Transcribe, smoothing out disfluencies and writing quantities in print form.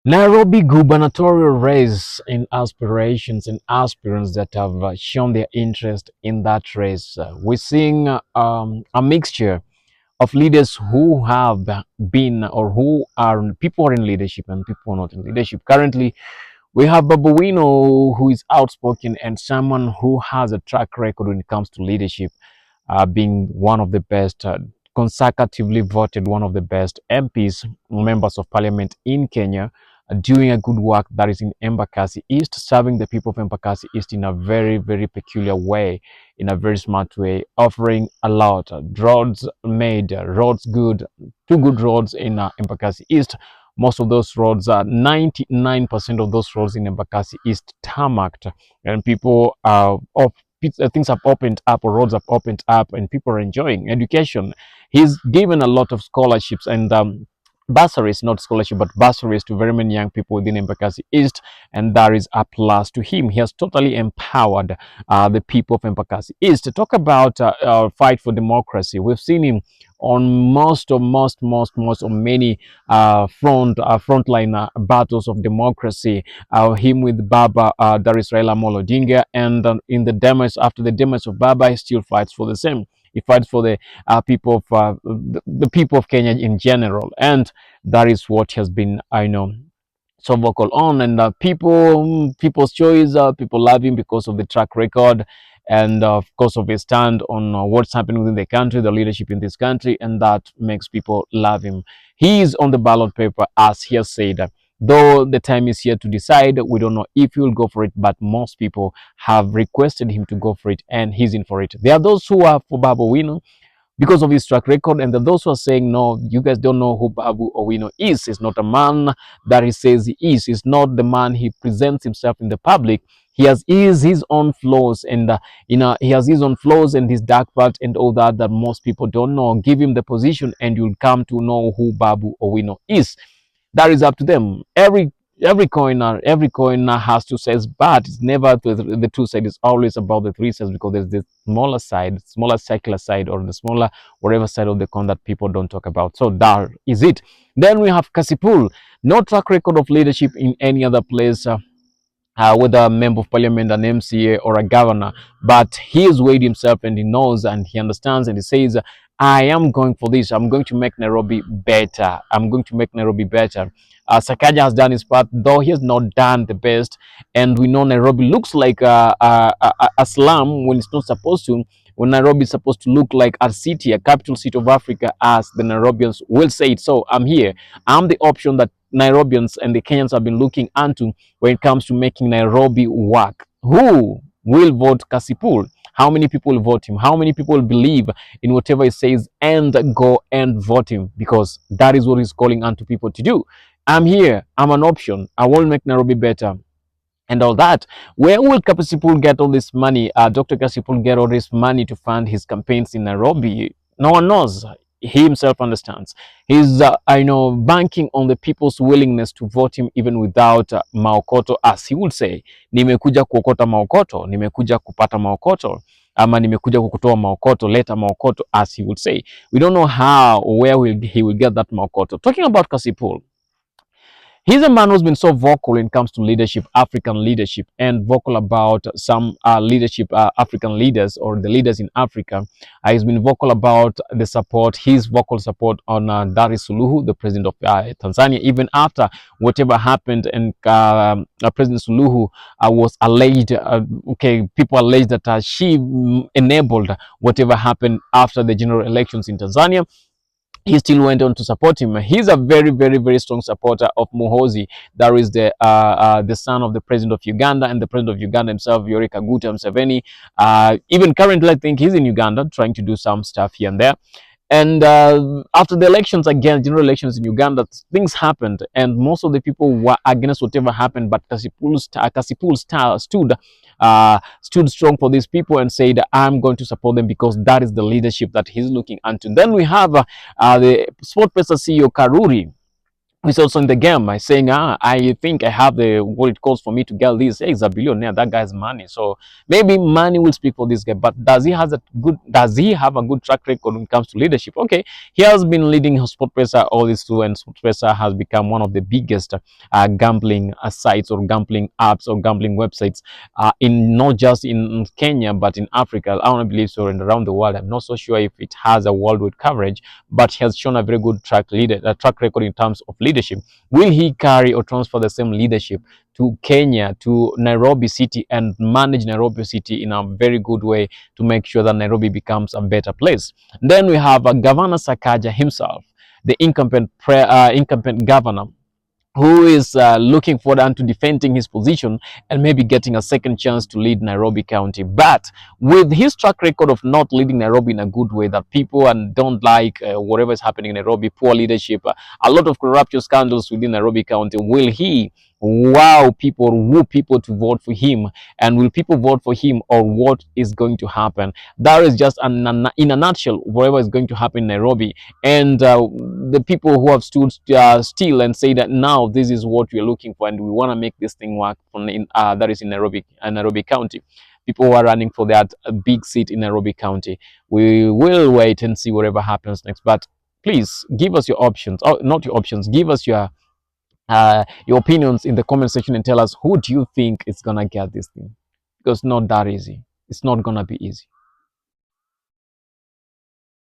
Nairobi gubernatorial race in aspirations and aspirants that have shown their interest in that race. We're seeing a mixture of leaders who have been or who are people who are in leadership and people who are not in leadership. Currently, we have Babu Owino, who is outspoken and someone who has a track record when it comes to leadership, being one of the best, consecutively voted one of the best MPs, members of parliament in Kenya, doing a good work that is in Embakasi East, serving the people of Embakasi East in a very, very peculiar way, in a very smart way, offering a lot. Roads made, roads good, two good roads in Embakasi East. Most of those roads are 99% of those roads in Embakasi East tarmacked, and people are off. Things have opened up, or roads have opened up, and people are enjoying education. He's given a lot of scholarships and bursaries, not scholarship, but bursaries to very many young people within Embakasi East, and that is a plus to him. He has totally empowered the people of Embakasi East. To talk about fight for democracy, we've seen him on most of many frontline battles of democracy. Him with Baba, that is Raila Amolo Odinga, and in the demise, after the demise of Baba, he still fights for the same. He fights for the people of the people of Kenya in general, and that is what has been, I know, so vocal on. And people's choice, people love him because of the track record, and of course of his stand on what's happening within the country, the leadership in this country, and that makes people love him. He is on the ballot paper, as he has said. Though the time is here to decide, we don't know if he will go for it, but most people have requested him to go for it, and he's in for it. There are those who are for Babu Owino because of his track record, and there are those who are saying, no, you guys don't know who Babu Owino is. He's not a man that he says he is. He's not the man he presents himself in the public. He has his own flaws, and he has his own flaws and his dark part and all that most people don't know. Give him the position, and you'll come to know who Babu Owino is. That is up to them. Every coiner has two sides, but it's never the two sides. It's always about the three sides, because there's the smaller side, smaller secular side, or the smaller whatever side of the coin that people don't talk about. So that is it. Then we have Cassypool. No track record of leadership in any other place. Whether a member of parliament, an MCA, or a governor, but he has weighed himself, and he knows and he understands, and he says, I am going for this. I'm going to make Nairobi better. I'm going to make Nairobi better. Sakaja has done his part, though he has not done the best. And we know Nairobi looks like a slum when it's not supposed to. When Nairobi is supposed to look like a city, a capital city of Africa, as the Nairobians will say it. So I'm here. I'm the option that Nairobians and the Kenyans have been looking into when it comes to making Nairobi work. Who will vote Cassypool? How many people will vote him? How many people believe in whatever he says and go and vote him? Because that is what he's calling on to people to do. I'm here. I'm an option. I will make Nairobi better, and all that. Where will Cassypool get all this money? Dr. Cassypool get all this money to fund his campaigns in Nairobi? No one knows. He himself understands. He's, banking on the people's willingness to vote him even without maokoto, as he would say. Nimekuja kuokota maokoto, nimekuja kupata maokoto, ama nimekuja kukutoa maokoto, leta maokoto, as he would say. We don't know how or where he will get that maokoto. Talking about Cassypool, he's a man who's been so vocal when it comes to leadership, African leadership, and vocal about some leadership, African leaders, or the leaders in Africa. He's been vocal about the support, his vocal support on Dar es Suluhu, the president of Tanzania, even after whatever happened, and President Suluhu was alleged, people alleged that she enabled whatever happened after the general elections in Tanzania. He still went on to support him. He's a very, very, very strong supporter of Muhoozi. That is the son of the president of Uganda, and the president of Uganda himself, Yoweri Kaguta Museveni. Even currently, I think he's in Uganda trying to do some stuff here and there. And after the elections, again, general elections in Uganda, things happened, and most of the people were against whatever happened. But Cassypool stood strong for these people and said, I'm going to support them, because that is the leadership that he's looking into. Then we have the SportPesa CEO Karuri. He's also in the game by saying, I think I have the what it calls for me to get this. Hey, he's a billionaire. That guy's money. So maybe money will speak for this guy. But does he have a good track record when it comes to leadership? Okay, he has been leading SportPesa all this through, and SportPesa has become one of the biggest gambling sites or gambling apps or gambling websites in not just in Kenya but in Africa. I want to believe so, and around the world. I'm not so sure if it has a worldwide coverage, but he has shown a very good track record in terms of leadership. Will he carry or transfer the same leadership to Kenya, to Nairobi City, and manage Nairobi City in a very good way to make sure that Nairobi becomes a better place? Then we have Governor Sakaja himself, the incumbent governor, who is looking forward and to defending his position and maybe getting a second chance to lead Nairobi County. But with his track record of not leading Nairobi in a good way, that people and don't like whatever is happening in Nairobi, poor leadership, a lot of corruption scandals within Nairobi County, will he wow people, woo people to vote for him? And will people vote for him, or what is going to happen? That is just in a nutshell whatever is going to happen in Nairobi. And the people who have stood still and say that now this is what we're looking for and we want to make this thing work that is in Nairobi County. People who are running for that big seat in Nairobi County. We will wait and see whatever happens next. But please give us your options, or not your options, give us your opinions in the comment section and tell us who do you think is gonna get this thing, because it's not that easy. It's not gonna be easy.